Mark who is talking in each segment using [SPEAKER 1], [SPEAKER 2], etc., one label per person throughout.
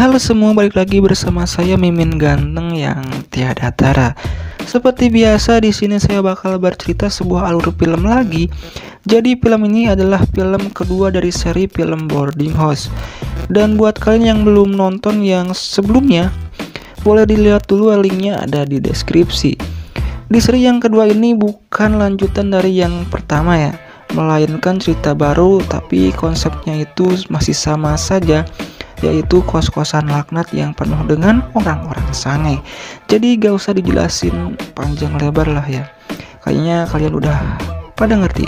[SPEAKER 1] Halo semua, balik lagi bersama saya Mimin Ganteng yang tiada tara. Seperti biasa di sini saya bakal bercerita sebuah alur film lagi. Jadi film ini adalah film kedua dari seri film Boarding House. Dan buat kalian yang belum nonton yang sebelumnya, boleh dilihat dulu, linknya ada di deskripsi. Di seri yang kedua ini bukan lanjutan dari yang pertama ya, melainkan cerita baru, tapi konsepnya itu masih sama saja, yaitu kos-kosan laknat yang penuh dengan orang-orang sange. Jadi gak usah dijelasin panjang lebar lah ya, kayaknya kalian udah pada ngerti.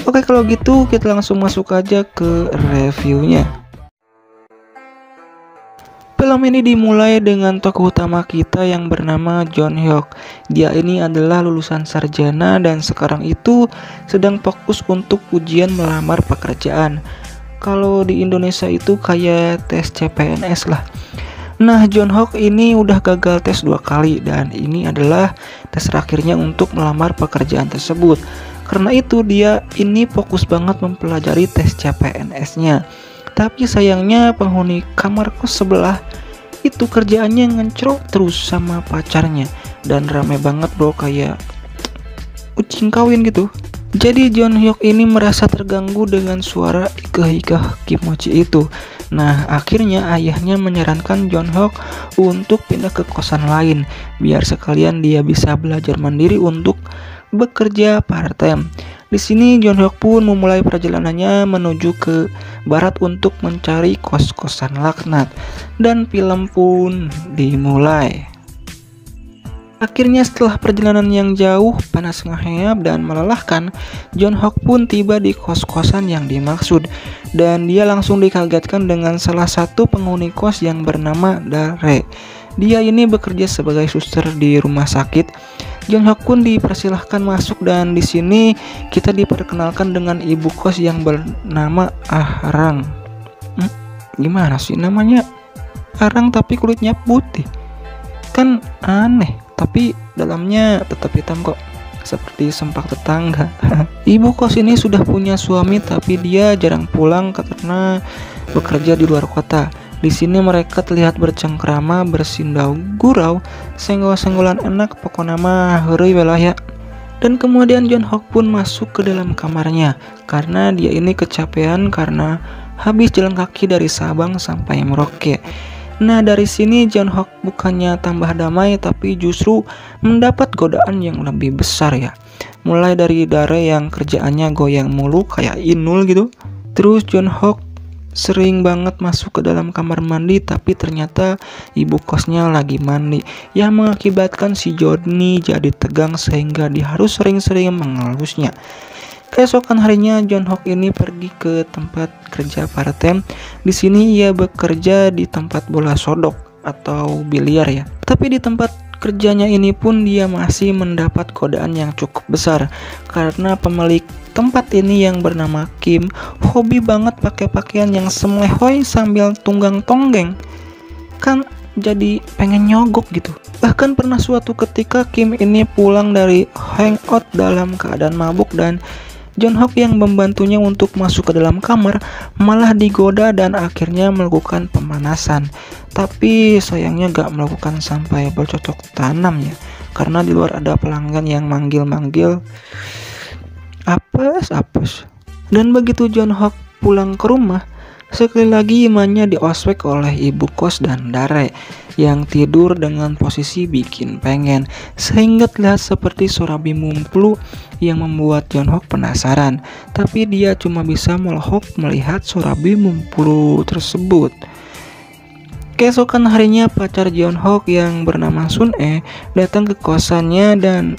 [SPEAKER 1] Oke, kalau gitu kita langsung masuk aja ke reviewnya. Film ini dimulai dengan tokoh utama kita yang bernama John Hyuk. Dia ini adalah lulusan sarjana dan sekarang itu sedang fokus untuk ujian melamar pekerjaan. Kalau di Indonesia itu kayak tes CPNS lah. Nah, John Hyuk ini udah gagal tes 2 kali dan ini adalah tes terakhirnya untuk melamar pekerjaan tersebut. Karena itu dia ini fokus banget mempelajari tes CPNS-nya. Tapi sayangnya penghuni kamar kos sebelah itu kerjaannya ngencrok terus sama pacarnya dan rame banget bro, kayak kucing kawin gitu. Jadi John Hyuk ini merasa terganggu dengan suara ikah-ikah kimochi itu. Nah, akhirnya ayahnya menyarankan John Hyuk untuk pindah ke kosan lain biar sekalian dia bisa belajar mandiri untuk bekerja part-time. Di sini John Hyuk pun memulai perjalanannya menuju ke barat untuk mencari kos-kosan laknat dan film pun dimulai. Akhirnya setelah perjalanan yang jauh, panas ngeheyap dan melelahkan, John Hyuk pun tiba di kos-kosan yang dimaksud dan dia langsung dikagetkan dengan salah satu penghuni kos yang bernama Dare. Dia ini bekerja sebagai suster di rumah sakit. John Hyuk pun dipersilahkan masuk dan di sini kita diperkenalkan dengan ibu kos yang bernama Arang. Gimana sih namanya Arang tapi kulitnya putih? Kan aneh, tapi dalamnya tetap hitam kok, seperti sempak tetangga. Ibu kos ini sudah punya suami tapi dia jarang pulang karena bekerja di luar kota. Di sini mereka terlihat bercengkrama, bersindau gurau, senggol-senggolan enak, pokoknya mah heureuy belah ya. Dan kemudian John Hyuk pun masuk ke dalam kamarnya karena dia ini kecapean karena habis jalan kaki dari Sabang sampai Merauke. Nah, dari sini John Hyuk bukannya tambah damai tapi justru mendapat godaan yang lebih besar ya. Mulai dari Dare yang kerjaannya goyang mulu kayak Inul gitu. Terus John Hyuk sering banget masuk ke dalam kamar mandi tapi ternyata ibu kosnya lagi mandi, yang mengakibatkan si Johnny jadi tegang sehingga dia harus sering-sering mengelusnya. Keesokan harinya John Hyuk ini pergi ke tempat kerja part-time. Di sini ia bekerja di tempat bola sodok atau biliar ya. Tapi di tempat kerjanya ini pun dia masih mendapat godaan yang cukup besar karena pemilik tempat ini yang bernama Kim hobi banget pakai pakaian yang semlehoi sambil tunggang tonggeng. Kan jadi pengen nyogok gitu. Bahkan pernah suatu ketika Kim ini pulang dari hangout dalam keadaan mabuk dan John Hyuk yang membantunya untuk masuk ke dalam kamar malah digoda dan akhirnya melakukan pemanasan. Tapi sayangnya gak melakukan sampai bercocok tanam ya, karena di luar ada pelanggan yang manggil-manggil apes. Dan begitu John Hyuk pulang ke rumah, sekali lagi imannya diospek oleh ibu kos dan Dare yang tidur dengan posisi bikin pengen, sehingga terlihat seperti Sorabi Mumplu yang membuat John Hyuk penasaran. Tapi dia cuma bisa melohok melihat Sorabi Mumplu tersebut. Keesokan harinya pacar John Hyuk yang bernama Sun-e datang ke kosannya dan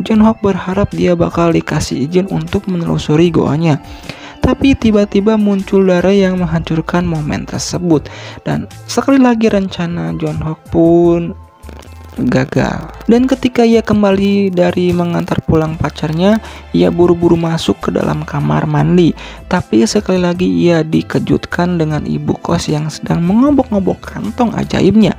[SPEAKER 1] John Hyuk berharap dia bakal dikasih izin untuk menelusuri goanya. Tapi tiba-tiba muncul Dare yang menghancurkan momen tersebut dan sekali lagi rencana John Hyuk pun gagal. Dan ketika ia kembali dari mengantar pulang pacarnya, ia buru-buru masuk ke dalam kamar mandi. Tapi sekali lagi ia dikejutkan dengan ibu kos yang sedang mengobok-ngobok kantong ajaibnya.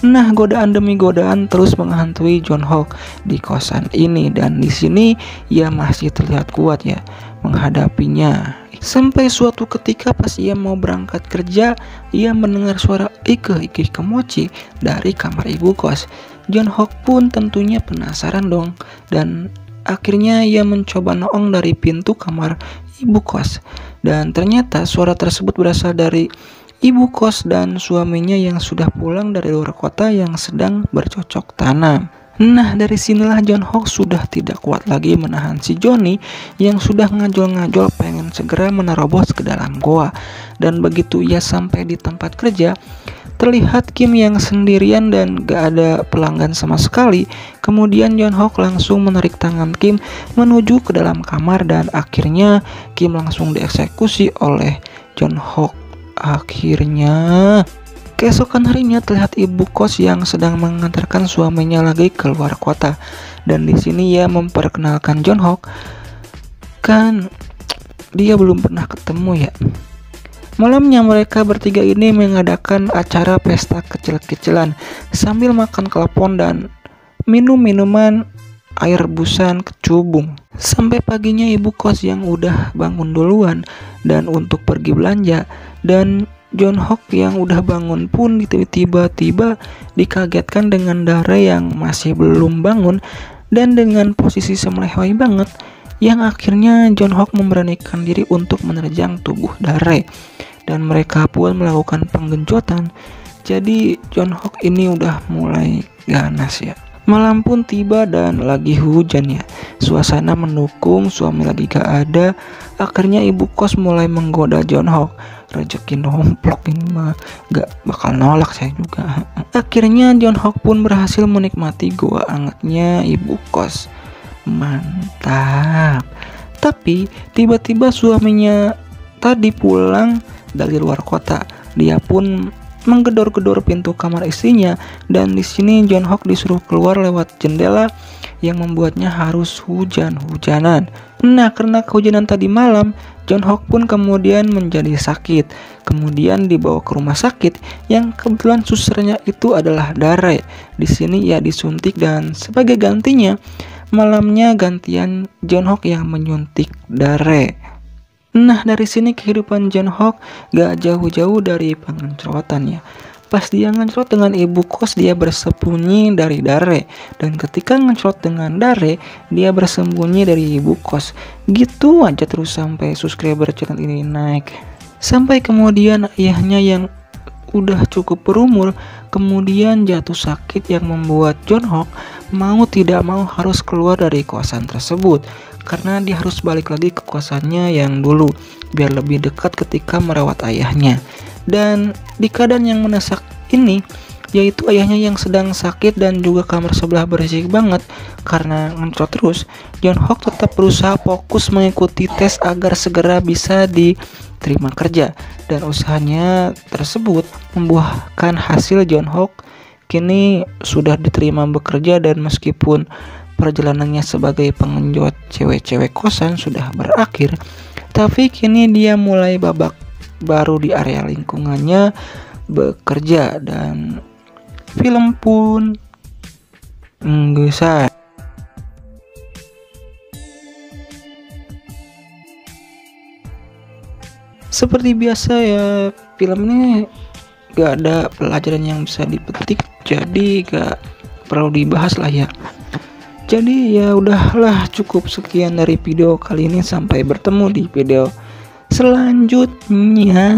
[SPEAKER 1] Nah, godaan demi godaan terus menghantui John Hyuk di kosan ini dan di sini ia masih terlihat kuat ya menghadapinya. Sampai suatu ketika pas ia mau berangkat kerja, ia mendengar suara ike kemoci dari kamar ibu kos. John Hok pun tentunya penasaran dong, dan akhirnya ia mencoba noong dari pintu kamar ibu kos. Dan ternyata suara tersebut berasal dari ibu kos dan suaminya yang sudah pulang dari luar kota yang sedang bercocok tanam. Nah, dari sinilah John Hok sudah tidak kuat lagi menahan si Johnny yang sudah ngajol-ngajol pengen segera menerobos ke dalam goa. Dan begitu ia sampai di tempat kerja, terlihat Kim yang sendirian dan gak ada pelanggan sama sekali. Kemudian John Hok langsung menarik tangan Kim menuju ke dalam kamar dan akhirnya Kim langsung dieksekusi oleh John Hok. Akhirnya keesokan harinya terlihat ibu kos yang sedang mengantarkan suaminya lagi keluar kota. Dan di sini ia memperkenalkan John Hok. Kan dia belum pernah ketemu ya. Malamnya mereka bertiga ini mengadakan acara pesta kecil-kecilan sambil makan klepon dan minum minuman air rebusan kecubung. Sampai paginya ibu kos yang udah bangun duluan dan untuk pergi belanja, dan John Hok yang udah bangun pun tiba-tiba dikagetkan dengan Dare yang masih belum bangun dan dengan posisi semelehoi banget, yang akhirnya John Hok memberanikan diri untuk menerjang tubuh Dare dan mereka pun melakukan penggenjotan. Jadi John Hok ini udah mulai ganas ya. Malam pun tiba dan lagi hujan ya. Suasana mendukung, suami lagi gak ada. Akhirnya ibu kos mulai menggoda John Hok. Rezeki nomplok ini mah gak bakal nolak saya juga. Akhirnya John Hok pun berhasil menikmati goa angetnya ibu kos. Mantap. Tapi tiba-tiba suaminya tadi pulang dari luar kota. Dia pun menggedor-gedor pintu kamar istrinya dan di sini John Hok disuruh keluar lewat jendela yang membuatnya harus hujan-hujanan. Nah, karena kehujanan tadi malam, John Hok pun kemudian menjadi sakit. Kemudian dibawa ke rumah sakit yang kebetulan susternya itu adalah Dare. Di sini ia disuntik dan sebagai gantinya malamnya gantian John Hok yang menyuntik Dare. Nah, dari sini kehidupan John Hok gak jauh-jauh dari pengencrotan ya. Pas dia ngencrot dengan ibu kos, dia bersembunyi dari Dare. Dan ketika ngencrot dengan Dare, dia bersembunyi dari ibu kos. Gitu aja terus sampai subscriber channel ini naik. Sampai kemudian ayahnya yang udah cukup berumur kemudian jatuh sakit yang membuat John Hok mau tidak mau harus keluar dari kosan tersebut. Karena dia harus balik lagi ke kosannya yang dulu biar lebih dekat ketika merawat ayahnya. Dan di keadaan yang mendesak ini, yaitu ayahnya yang sedang sakit dan juga kamar sebelah berisik banget karena ngencrot terus, John Hok tetap berusaha fokus mengikuti tes agar segera bisa diterima kerja. Dan usahanya tersebut membuahkan hasil. John Hok kini sudah diterima bekerja dan meskipun perjalanannya sebagai pengenjot cewek-cewek kosan sudah berakhir, tapi kini dia mulai babak baru di area lingkungannya bekerja dan film pun bisa. Seperti biasa ya, film ini gak ada pelajaran yang bisa dipetik, jadi gak perlu dibahas lah ya. Jadi ya udahlah, cukup sekian dari video kali ini, sampai bertemu di video selanjutnya.